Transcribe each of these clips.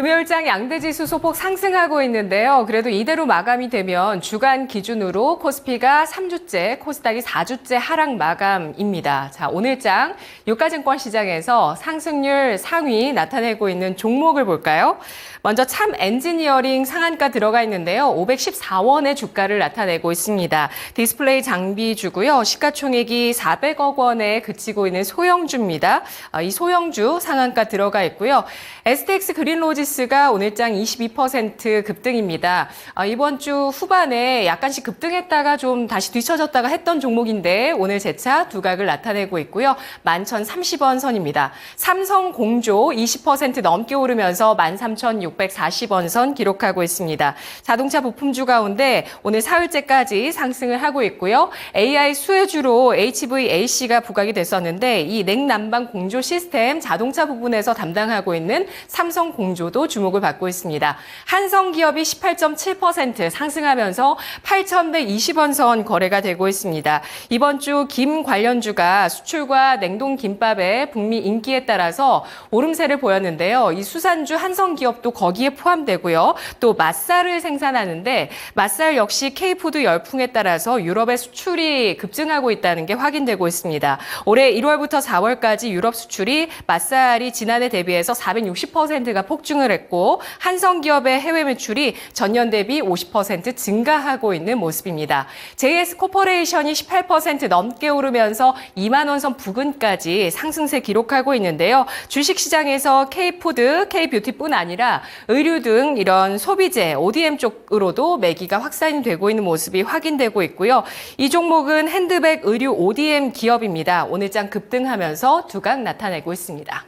금요일장 양대지수 소폭 상승하고 있는데요. 그래도 이대로 마감이 되면 주간 기준으로 코스피가 3주째, 코스닥이 4주째 하락 마감입니다. 자, 오늘장 유가증권 시장에서 상승률 상위 나타내고 있는 종목을 볼까요? 먼저 참 엔지니어링 상한가 들어가 있는데요. 514원의 주가를 나타내고 있습니다. 디스플레이 장비주고요. 시가총액이 400억 원에 그치고 있는 소형주입니다. 이 소형주 상한가 들어가 있고요. STX 그린로지스가 오늘장 22% 급등입니다. 이번 주 후반에 약간씩 급등했다가 좀 다시 뒤처졌다가 했던 종목인데 오늘 재차 두각을 나타내고 있고요. 11,030원 선입니다. 삼성공조 20% 넘게 오르면서 13,640원 선 기록하고 있습니다. 자동차 부품주 가운데 오늘 사흘째까지 상승을 하고 있고요. AI 수혜주로 HVAC가 부각이 됐었는데 이 냉난방 공조 시스템 자동차 부분에서 담당하고 있는 삼성공조도 주목을 받고 있습니다. 한성기업이 18.7% 상승하면서 8,120원 선 거래가 되고 있습니다. 이번 주 김 관련주가 수출과 냉동김밥의 북미 인기에 따라서 오름세를 보였는데요. 이 수산주 한성기업도 거기에 포함되고요. 또 맛살을 생산하는데 맛살 역시 K푸드 열풍에 따라서 유럽의 수출이 급증하고 있다는 게 확인되고 있습니다. 올해 1월부터 4월까지 유럽 수출이 맛살이 지난해 대비해서 460%가 폭증을 했고 한성기업의 해외 매출이 전년 대비 50% 증가하고 있는 모습입니다. JS코퍼레이션이 18% 넘게 오르면서 2만 원 선 부근까지 상승세 기록하고 있는데요. 주식시장에서 K푸드, K뷰티뿐 아니라 의류 등 이런 소비재, ODM 쪽으로도 매기가 확산이 되고 있는 모습이 확인되고 있고요. 이 종목은 핸드백 의류 ODM 기업입니다. 오늘장 급등하면서 두각 나타내고 있습니다.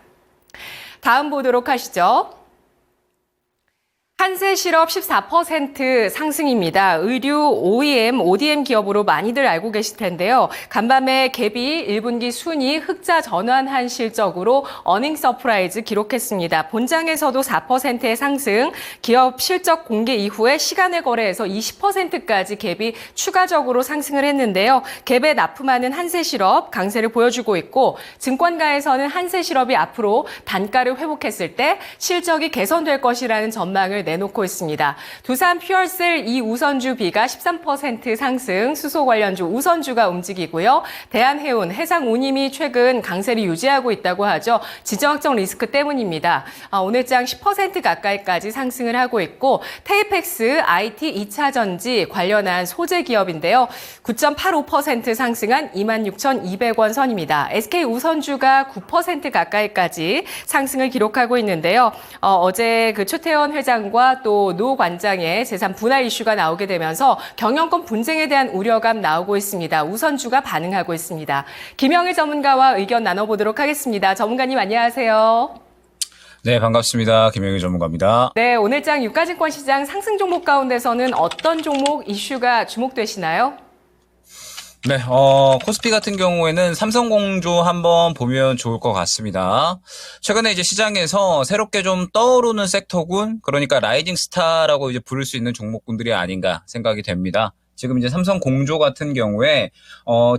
다음 보도록 하시죠. 한세실업 14% 상승입니다. 의류 OEM, ODM 기업으로 많이들 알고 계실 텐데요. 간밤에 갭이 1분기 순위 흑자 전환한 실적으로 어닝 서프라이즈 기록했습니다. 본장에서도 4%의 상승, 기업 실적 공개 이후에 시간의 거래에서 20%까지 갭이 추가적으로 상승을 했는데요. 갭에 납품하는 한세실업 강세를 보여주고 있고 증권가에서는 한세실업이 앞으로 단가를 회복했을 때 실적이 개선될 것이라는 전망을 내놓고 있습니다. 두산 퓨얼셀 2우선주 B가 13% 상승, 수소 관련주 우선주가 움직이고요. 대한해운, 해상운임이 최근 강세를 유지하고 있다고 하죠. 지정학적 리스크 때문입니다. 오늘장 10% 가까이까지 상승을 하고 있고 테이펙스, IT, 2차전지 관련한 소재 기업인데요. 9.85% 상승한 26,200원 선입니다. SK우선주가 9% 가까이까지 상승을 기록하고 있는데요. 어제 그 최태원 회장과 또 노 관장의 재산 분할 이슈가 나오게 되면서 경영권 분쟁에 대한 우려감 나오고 있습니다. 우선주가 반응하고 있습니다. 김영일 전문가와 의견 나눠보도록 하겠습니다. 전문가님 안녕하세요. 네, 반갑습니다. 김영일 전문가입니다. 네, 오늘장 유가증권 시장 상승 종목 가운데서는 어떤 종목 이슈가 주목되시나요? 네, 코스피 같은 경우에는 삼성공조 한번 보면 좋을 것 같습니다. 최근에 이제 시장에서 새롭게 좀 떠오르는 섹터군, 그러니까 라이징 스타라고 이제 부를 수 있는 종목군들이 아닌가 생각이 됩니다. 지금 이제 삼성공조 같은 경우에,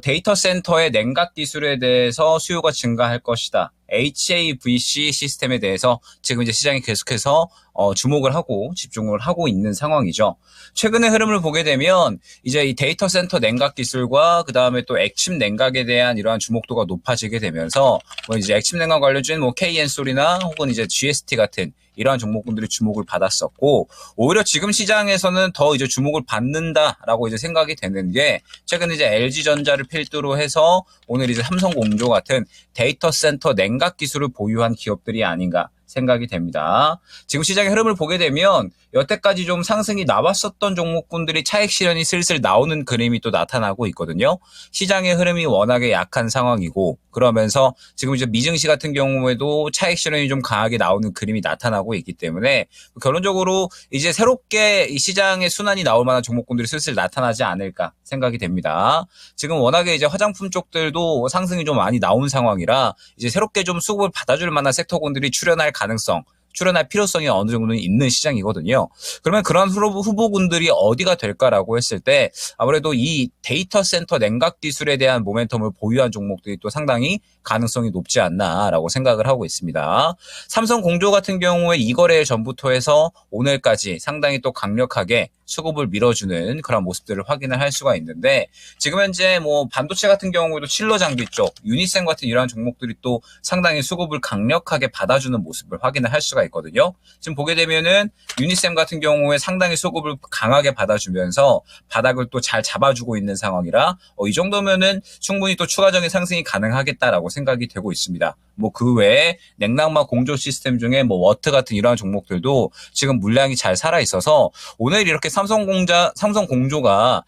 데이터 센터의 냉각 기술에 대해서 수요가 증가할 것이다. HAVC 시스템에 대해서 지금 이제 시장이 계속해서 주목을 하고 집중을 하고 있는 상황이죠. 최근의 흐름을 보게 되면 이제 이 데이터 센터 냉각 기술과 그다음에 또 액침 냉각에 대한 이러한 주목도가 높아지게 되면서 뭐 이제 액침 냉각 관련주인 뭐 KN솔이나 혹은 이제 GST 같은 이러한 종목군들이 주목을 받았었고 오히려 지금 시장에서는 더 이제 주목을 받는다라고 이제 생각이 되는 게 최근에 이제 LG전자를 필두로 해서 오늘 이제 삼성공조 같은 데이터 센터 냉각 기술을 보유한 기업들이 아닌가 생각이 됩니다. 지금 시장의 흐름을 보게 되면 여태까지 좀 상승이 나왔었던 종목군들이 차익 실현이 슬슬 나오는 그림이 또 나타나고 있거든요. 시장의 흐름이 워낙에 약한 상황이고 그러면서 지금 이제 미증시 같은 경우에도 차익 실현이 좀 강하게 나오는 그림이 나타나고 있기 때문에 결론적으로 이제 새롭게 이 시장의 순환이 나올 만한 종목군들이 슬슬 나타나지 않을까 생각이 됩니다. 지금 워낙에 이제 화장품 쪽들도 상승이 좀 많이 나온 상황이라 이제 새롭게 좀 수급을 받아줄 만한 섹터군들이 출현할 가능성 출연할 필요성이 어느 정도는 있는 시장이거든요. 그러면 그런 후보군들이 어디가 될까라고 했을 때 아무래도 이 데이터 센터 냉각 기술에 대한 모멘텀을 보유한 종목들이 또 상당히 가능성이 높지 않나라고 생각을 하고 있습니다. 삼성 공조 같은 경우에 이 거래 전부터 해서 오늘까지 상당히 또 강력하게 수급을 밀어주는 그런 모습들을 확인을 할 수가 있는데 지금 현재 뭐 반도체 같은 경우에도 칠러 장비 쪽, 유니셈 같은 이러한 종목들이 또 상당히 수급을 강력하게 받아주는 모습을 확인을 할 수가 있거든요. 지금 보게 되면은 유니셈 같은 경우에 상당히 수급을 강하게 받아주면서 바닥을 또 잘 잡아주고 있는 상황이라 이 정도면은 충분히 또 추가적인 상승이 가능하겠다라고 생각이 되고 있습니다. 뭐 그 외에 냉난막 공조 시스템 중에 뭐 워트 같은 이러한 종목들도 지금 물량이 잘 살아 있어서 오늘 이렇게 삼성 공조가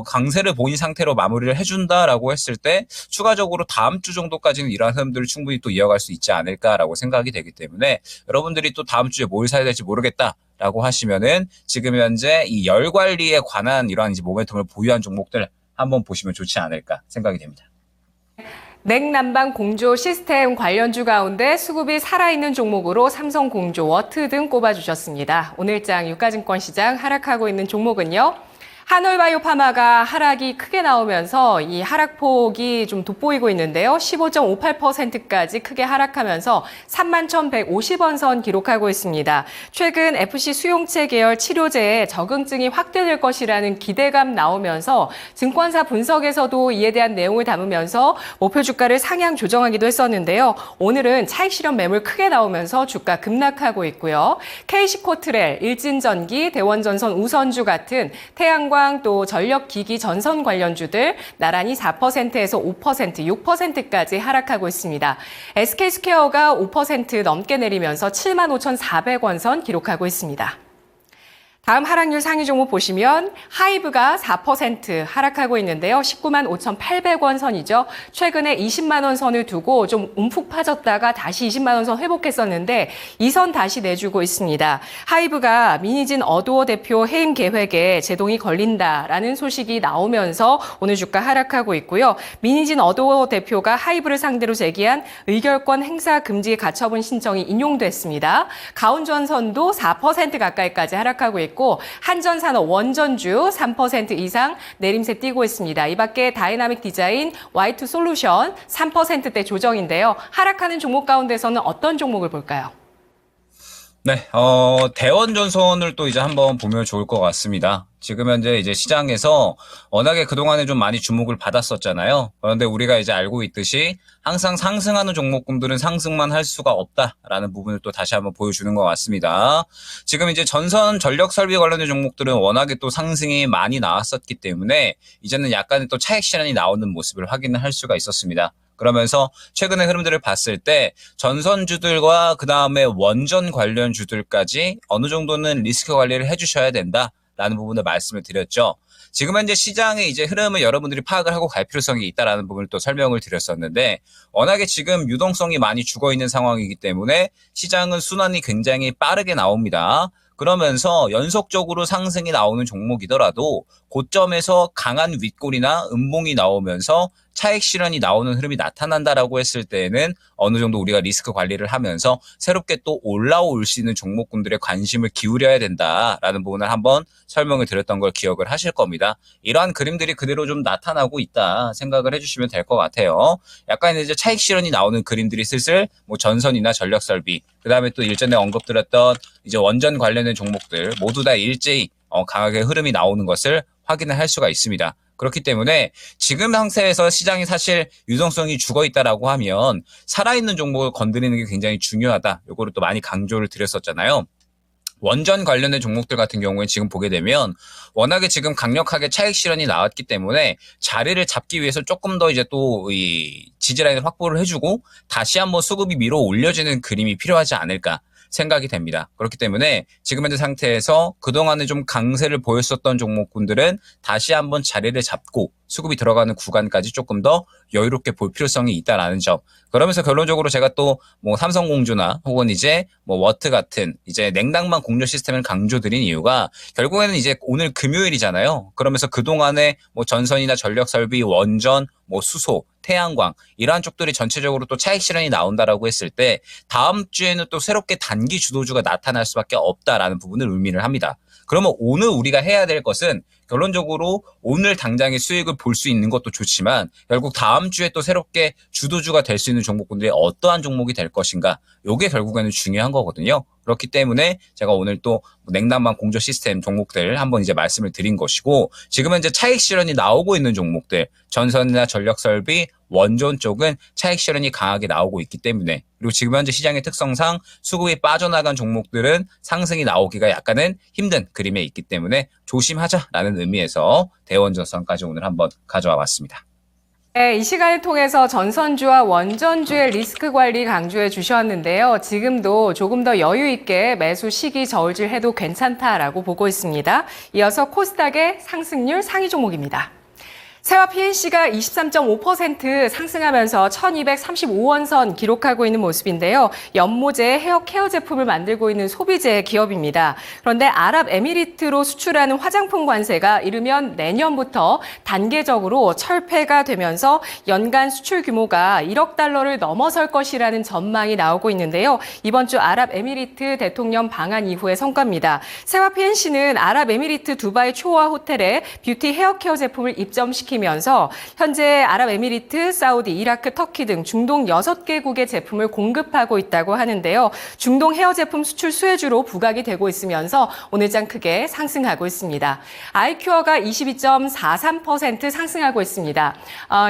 강세를 보인 상태로 마무리를 해준다라고 했을 때 추가적으로 다음 주 정도까지는 이러한 흐름들을 충분히 또 이어갈 수 있지 않을까라고 생각이 되기 때문에 여러분들이 또 다음 주에 뭘 사야 될지 모르겠다라고 하시면은 지금 현재 이 열 관리에 관한 이러한 이제 모멘텀을 보유한 종목들 한번 보시면 좋지 않을까 생각이 됩니다. 냉난방 공조 시스템 관련주 가운데 수급이 살아있는 종목으로 삼성 공조, 워트 등 꼽아주셨습니다. 오늘장 유가증권 시장 하락하고 있는 종목은요. 한올바이오파마가 하락이 크게 나오면서 이 하락폭이 좀 돋보이고 있는데요. 15.58%까지 크게 하락하면서 31,150원 선 기록하고 있습니다. 최근 FC 수용체 계열 치료제에 적응증이 확대될 것이라는 기대감 나오면서 증권사 분석에서도 이에 대한 내용을 담으면서 목표 주가를 상향 조정하기도 했었는데요. 오늘은 차익 실현 매물 크게 나오면서 주가 급락하고 있고요. KC코트렐, 일진전기, 대원전선 우선주 같은 태양광 또 전력기기 전선 관련주들 나란히 4%에서 5%, 6%까지 하락하고 있습니다. SK스퀘어가 5% 넘게 내리면서 75,400원 선 기록하고 있습니다. 다음 하락률 상위 종목 보시면 하이브가 4% 하락하고 있는데요. 19만 5,800원 선이죠. 최근에 20만 원 선을 두고 좀 움푹 빠졌다가 다시 20만 원 선 회복했었는데 이 선 다시 내주고 있습니다. 하이브가 민희진 어도어 대표 해임 계획에 제동이 걸린다라는 소식이 나오면서 오늘 주가 하락하고 있고요. 민희진 어도어 대표가 하이브를 상대로 제기한 의결권 행사 금지 가처분 신청이 인용됐습니다. 가온전선도 4% 가까이까지 하락하고 있고 한전산업 원전주 3% 이상 내림세 띄고 있습니다. 이 밖에 다이나믹 디자인, Y2솔루션 3%대 조정인데요. 하락하는 종목 가운데서는 어떤 종목을 볼까요? 네, 대원전선을 또 이제 한번 보면 좋을 것 같습니다. 지금 현재 이제 시장에서 워낙에 그동안에 좀 많이 주목을 받았었잖아요. 그런데 우리가 이제 알고 있듯이 항상 상승하는 종목군들은 상승만 할 수가 없다라는 부분을 또 다시 한번 보여주는 것 같습니다. 지금 이제 전선 전력 설비 관련된 종목들은 워낙에 또 상승이 많이 나왔었기 때문에 이제는 약간의 또 차익 실현이 나오는 모습을 확인을 할 수가 있었습니다. 그러면서 최근의 흐름들을 봤을 때 전선주들과 그 다음에 원전 관련주들까지 어느 정도는 리스크 관리를 해주셔야 된다라는 부분을 말씀을 드렸죠. 지금 현재 시장의 이제 흐름을 여러분들이 파악을 하고 갈 필요성이 있다라는 부분을 또 설명을 드렸었는데 워낙에 지금 유동성이 많이 죽어 있는 상황이기 때문에 시장은 순환이 굉장히 빠르게 나옵니다. 그러면서 연속적으로 상승이 나오는 종목이더라도 고점에서 강한 윗골이나 음봉이 나오면서 차익 실현이 나오는 흐름이 나타난다라고 했을 때에는 어느 정도 우리가 리스크 관리를 하면서 새롭게 또 올라올 수 있는 종목군들의 관심을 기울여야 된다라는 부분을 한번 설명을 드렸던 걸 기억을 하실 겁니다. 이러한 그림들이 그대로 좀 나타나고 있다 생각을 해주시면 될 것 같아요. 약간 이제 차익 실현이 나오는 그림들이 슬슬 뭐 전선이나 전력 설비, 그 다음에 또 일전에 언급드렸던 이제 원전 관련된 종목들 모두 다 일제히 강하게 흐름이 나오는 것을 확인을 할 수가 있습니다. 그렇기 때문에 지금 상태에서 시장이 사실 유동성이 죽어 있다라고 하면 살아있는 종목을 건드리는 게 굉장히 중요하다. 요거를 또 많이 강조를 드렸었잖아요. 원전 관련된 종목들 같은 경우에 지금 보게 되면 워낙에 지금 강력하게 차익 실현이 나왔기 때문에 자리를 잡기 위해서 조금 더 이제 또 이 지지라인을 확보를 해주고 다시 한번 수급이 밀어 올려지는 그림이 필요하지 않을까 생각이 됩니다. 그렇기 때문에 지금 현재 상태에서 그동안에 좀 강세를 보였었던 종목군들은 다시 한번 자리를 잡고 수급이 들어가는 구간까지 조금 더 여유롭게 볼 필요성이 있다라는 점. 그러면서 결론적으로 제가 또 뭐 삼성공조나 혹은 이제 뭐 워트 같은 이제 냉난방 공조 시스템을 강조드린 이유가 결국에는 이제 오늘 금요일이잖아요. 그러면서 그동안에 뭐 전선이나 전력 설비, 원전, 뭐 수소, 태양광 이러한 쪽들이 전체적으로 또 차익 실현이 나온다라고 했을 때 다음 주에는 또 새롭게 단기 주도주가 나타날 수밖에 없다라는 부분을 의미를 합니다. 그러면 오늘 우리가 해야 될 것은 결론적으로 오늘 당장의 수익을 볼 수 있는 것도 좋지만 결국 다음 주에 또 새롭게 주도주가 될 수 있는 종목군들이 어떠한 종목이 될 것인가 이게 결국에는 중요한 거거든요. 그렇기 때문에 제가 오늘 또 냉난방 공조 시스템 종목들 한번 이제 말씀을 드린 것이고 지금 현재 차익 실현이 나오고 있는 종목들 전선이나 전력 설비, 원전 쪽은 차익 실현이 강하게 나오고 있기 때문에 그리고 지금 현재 시장의 특성상 수급이 빠져나간 종목들은 상승이 나오기가 약간은 힘든 그림에 있기 때문에 조심하자라는 의미에서 대원전선까지 오늘 한번 가져와 봤습니다. 네, 이 시간을 통해서 전선주와 원전주의 리스크 관리 강조해 주셨는데요. 지금도 조금 더 여유 있게 매수 시기 저울질해도 괜찮다라고 보고 있습니다. 이어서 코스닥의 상승률 상위 종목입니다. 세와 PNC가 23.5% 상승하면서 1235원 선 기록하고 있는 모습인데요. 연모제 헤어 케어 제품을 만들고 있는 소비재 기업입니다. 그런데 아랍에미리트로 수출하는 화장품 관세가 이르면 내년부터 단계적으로 철폐가 되면서 연간 수출 규모가 1억 달러를 넘어설 것이라는 전망이 나오고 있는데요. 이번 주 아랍에미리트 대통령 방한 이후의 성과입니다. 세와 PNC는 아랍에미리트 두바이 초호화 호텔에 뷰티 헤어 케어 제품을 입점시키면서 현재 아랍에미리트, 사우디, 이라크, 터키 등 중동 6개국의 제품을 공급하고 있다고 하는데요. 중동 헤어 제품 수출 수혜주로 부각이 되고 있으면서 오늘장 크게 상승하고 있습니다. 아이큐어가 22.43% 상승하고 있습니다.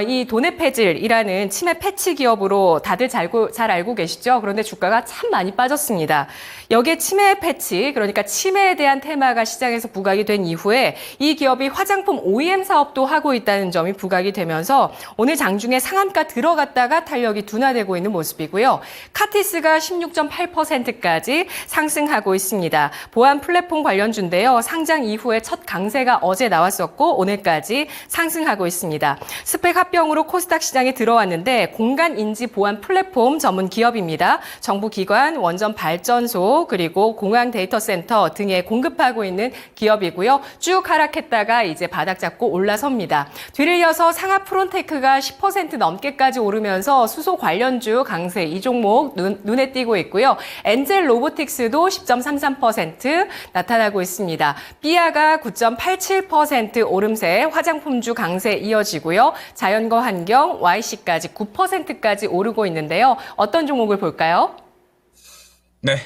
이 도네페질이라는 치매 패치 기업으로 다들 잘 알고 계시죠? 그런데 주가가 참 많이 빠졌습니다. 여기에 치매 패치, 그러니까 치매에 대한 테마가 시장에서 부각이 된 이후에 이 기업이 화장품 OEM 사업도 하고 있다는 점이 부각이 되면서 오늘 장중에 상한가 들어갔다가 탄력이 둔화되고 있는 모습이고요. 카티스가 16.8%까지 상승하고 있습니다. 보안 플랫폼 관련주인데요. 상장 이후에 첫 강세가 어제 나왔었고 오늘까지 상승하고 있습니다. 스펙 합병으로 코스닥 시장에 들어왔는데 공간인지 보안 플랫폼 전문 기업입니다. 정부기관, 원전 발전소, 그리고 공항 데이터 센터 등에 공급하고 있는 기업이고요. 쭉 하락했다가 이제 바닥 잡고 올라섭니다. 뒤를 이어서 상하 프론테크가 10% 넘게까지 오르면서 수소 관련주 강세 이 종목 눈에 띄고 있고요. 엔젤 로보틱스도 10.33% 나타나고 있습니다. 삐아가 9.87% 오름세 화장품주 강세 이어지고요. 자연거 환경, YC까지 9%까지 오르고 있는데요. 어떤 종목을 볼까요? 네,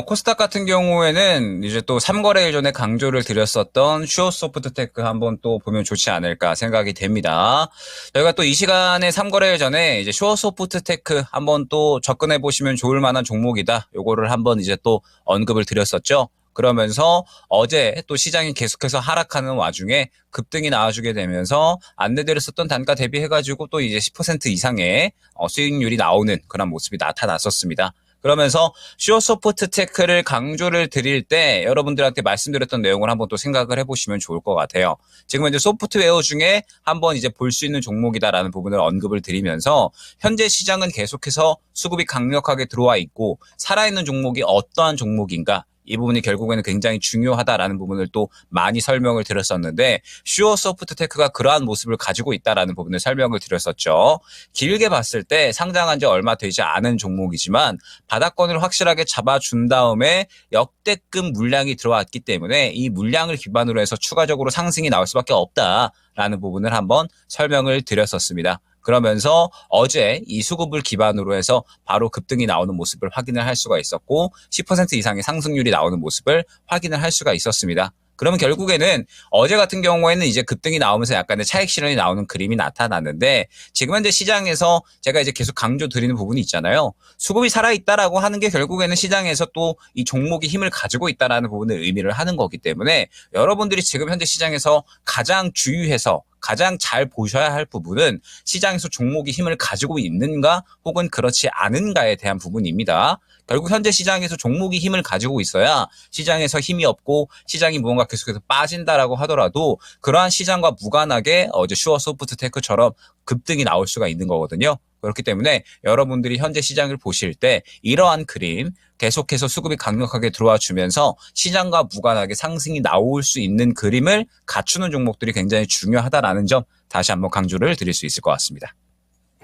코스닥 같은 경우에는 이제 또 3거래일 전에 강조를 드렸었던 슈어소프트테크 한번 또 보면 좋지 않을까 생각이 됩니다. 저희가 또 이 시간에 3거래일 전에 이제 슈어소프트테크 한번 또 접근해 보시면 좋을 만한 종목이다. 요거를 한번 이제 또 언급을 드렸었죠. 그러면서 어제 또 시장이 계속해서 하락하는 와중에 급등이 나와주게 되면서 안내드렸었던 단가 대비해가지고 또 이제 10% 이상의 수익률이 나오는 그런 모습이 나타났었습니다. 그러면서 슈어소프트테크를 강조를 드릴 때 여러분들한테 말씀드렸던 내용을 한번 또 생각을 해보시면 좋을 것 같아요. 지금 이제 소프트웨어 중에 한번 이제 볼 수 있는 종목이다라는 부분을 언급을 드리면서 현재 시장은 계속해서 수급이 강력하게 들어와 있고 살아있는 종목이 어떠한 종목인가 이 부분이 결국에는 굉장히 중요하다라는 부분을 또 많이 설명을 드렸었는데 슈어소프트테크가 그러한 모습을 가지고 있다라는 부분을 설명을 드렸었죠. 길게 봤을 때 상장한 지 얼마 되지 않은 종목이지만 바닥권을 확실하게 잡아준 다음에 역대급 물량이 들어왔기 때문에 이 물량을 기반으로 해서 추가적으로 상승이 나올 수밖에 없다라는 부분을 한번 설명을 드렸었습니다. 그러면서 어제 이 수급을 기반으로 해서 바로 급등이 나오는 모습을 확인을 할 수가 있었고 10% 이상의 상승률이 나오는 모습을 확인을 할 수가 있었습니다. 그러면 결국에는 어제 같은 경우에는 이제 급등이 나오면서 약간의 차익 실현이 나오는 그림이 나타났는데 지금 현재 시장에서 제가 이제 계속 강조 드리는 부분이 있잖아요. 수급이 살아있다라고 하는 게 결국에는 시장에서 또 이 종목이 힘을 가지고 있다라는 부분을 의미를 하는 거기 때문에 여러분들이 지금 현재 시장에서 가장 주의해서 가장 잘 보셔야 할 부분은 시장에서 종목이 힘을 가지고 있는가 혹은 그렇지 않은가에 대한 부분입니다. 결국 현재 시장에서 종목이 힘을 가지고 있어야 시장에서 힘이 없고 시장이 무언가 계속해서 빠진다라고 하더라도 그러한 시장과 무관하게 어제 슈어 소프트테크처럼 급등이 나올 수가 있는 거거든요. 그렇기 때문에 여러분들이 현재 시장을 보실 때 이러한 그림 계속해서 수급이 강력하게 들어와 주면서 시장과 무관하게 상승이 나올 수 있는 그림을 갖추는 종목들이 굉장히 중요하다라는 점 다시 한번 강조를 드릴 수 있을 것 같습니다.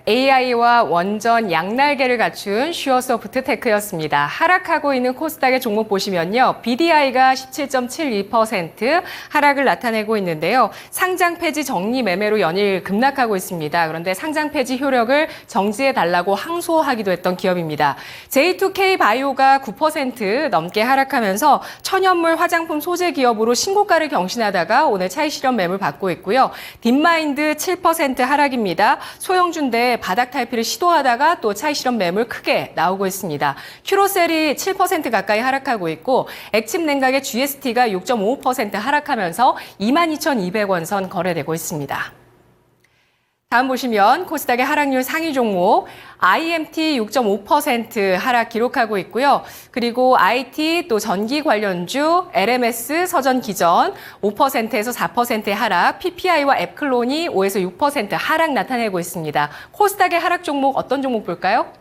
AI와 원전 양날개를 갖춘 슈어소프트테크였습니다. 하락하고 있는 코스닥의 종목 보시면요. BDI가 17.72% 하락을 나타내고 있는데요. 상장 폐지 정리 매매로 연일 급락하고 있습니다. 그런데 상장 폐지 효력을 정지해달라고 항소하기도 했던 기업입니다. J2K 바이오가 9% 넘게 하락하면서 천연물 화장품 소재 기업으로 신고가를 경신하다가 오늘 차익 실현 매물 받고 있고요. 딥마인드 7% 하락입니다. 소형주인데 바닥 탈피를 시도하다가 또 차익 실현 매물 크게 나오고 있습니다. 큐로셀이 7% 가까이 하락하고 있고 액침 냉각의 GST가 6.55% 하락하면서 22,200원 선 거래되고 있습니다. 다음 보시면 코스닥의 하락률 상위 종목 IMT 6.5% 하락 기록하고 있고요. 그리고 IT 또 전기 관련주 LMS 서전 기전 5%에서 4%의 하락, PPI와 앱클론이 5에서 6% 하락 나타내고 있습니다. 코스닥의 하락 종목 어떤 종목 볼까요?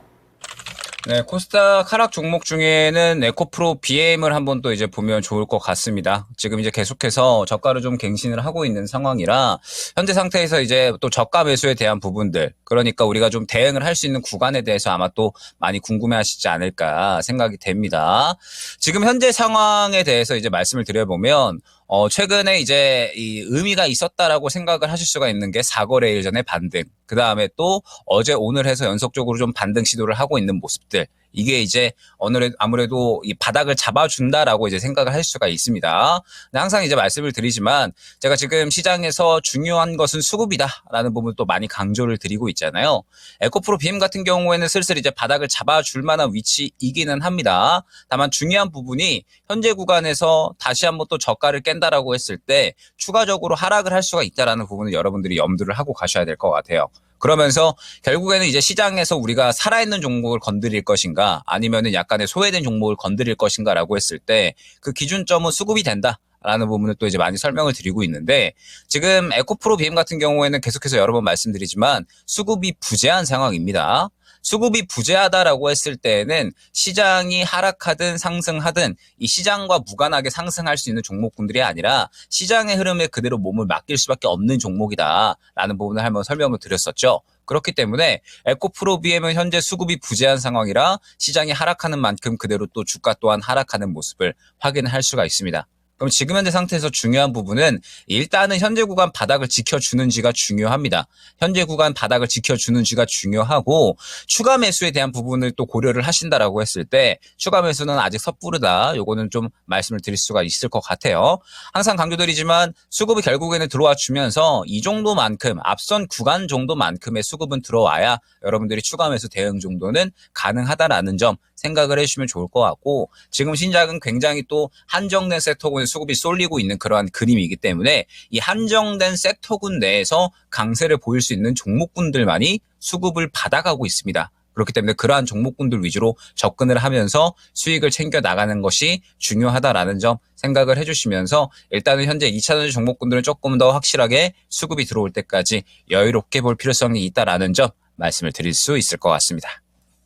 네, 코스닥 하락 종목 중에는 에코프로 BM을 한번 또 이제 보면 좋을 것 같습니다. 지금 이제 계속해서 저가를 좀 갱신을 하고 있는 상황이라 현재 상태에서 이제 또 저가 매수에 대한 부분들, 그러니까 우리가 좀 대응을 할 수 있는 구간에 대해서 아마 또 많이 궁금해 하시지 않을까 생각이 됩니다. 지금 현재 상황에 대해서 이제 말씀을 드려보면 최근에 이제 이 의미가 있었다라고 생각을 하실 수가 있는 게 4거래일 전에 반등, 그 다음에 또 어제 오늘 해서 연속적으로 좀 반등 시도를 하고 있는 모습들, 이게 이제 아무래도 이 바닥을 잡아준다라고 이제 생각을 할 수가 있습니다. 근데 항상 이제 말씀을 드리지만 제가 지금 시장에서 중요한 것은 수급이다라는 부분을 또 많이 강조를 드리고 있잖아요. 에코프로 BM 같은 경우에는 슬슬 이제 바닥을 잡아줄 만한 위치이기는 합니다. 다만 중요한 부분이 현재 구간에서 다시 한번 또 저가를 깬다라고 했을 때 추가적으로 하락을 할 수가 있다라는 부분을 여러분들이 염두를 하고 가셔야 될 것 같아요. 그러면서 결국에는 이제 시장에서 우리가 살아있는 종목을 건드릴 것인가 아니면은 약간의 소외된 종목을 건드릴 것인가라고 했을 때 그 기준점은 수급이 된다라는 부분을 또 이제 많이 설명을 드리고 있는데 지금 에코프로 BM 같은 경우에는 계속해서 여러 번 말씀드리지만 수급이 부재한 상황입니다. 수급이 부재하다라고 했을 때에는 시장이 하락하든 상승하든 이 시장과 무관하게 상승할 수 있는 종목군들이 아니라 시장의 흐름에 그대로 몸을 맡길 수밖에 없는 종목이다라는 부분을 한번 설명을 드렸었죠. 그렇기 때문에 에코프로 BM은 현재 수급이 부재한 상황이라 시장이 하락하는 만큼 그대로 또 주가 또한 하락하는 모습을 확인할 수가 있습니다. 그럼 지금 현재 상태에서 중요한 부분은 일단은 현재 구간 바닥을 지켜주는지가 중요합니다. 현재 구간 바닥을 지켜주는지가 중요하고 추가 매수에 대한 부분을 또 고려를 하신다라고 했을 때 추가 매수는 아직 섣부르다. 요거는 좀 말씀을 드릴 수가 있을 것 같아요. 항상 강조드리지만 수급이 결국에는 들어와 주면서 이 정도만큼 앞선 구간 정도만큼의 수급은 들어와야 여러분들이 추가 매수 대응 정도는 가능하다라는 점 생각을 해주시면 좋을 것 같고 지금 신작은 굉장히 또 한정된 섹터군에 수급이 쏠리고 있는 그러한 그림이기 때문에 이 한정된 섹터군 내에서 강세를 보일 수 있는 종목군들만이 수급을 받아가고 있습니다. 그렇기 때문에 그러한 종목군들 위주로 접근을 하면서 수익을 챙겨 나가는 것이 중요하다라는 점 생각을 해주시면서 일단은 현재 2차전지 종목군들은 조금 더 확실하게 수급이 들어올 때까지 여유롭게 볼 필요성이 있다라는 점 말씀을 드릴 수 있을 것 같습니다.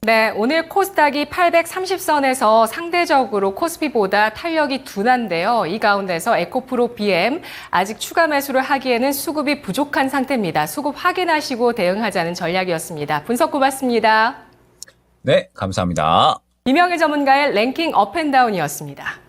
네, 오늘 코스닥이 830선에서 상대적으로 코스피보다 탄력이 둔한데요. 이 가운데서 에코프로 BM 아직 추가 매수를 하기에는 수급이 부족한 상태입니다. 수급 확인하시고 대응하자는 전략이었습니다. 분석 고맙습니다. 네, 감사합니다. 이명희 전문가의 랭킹 업앤다운이었습니다.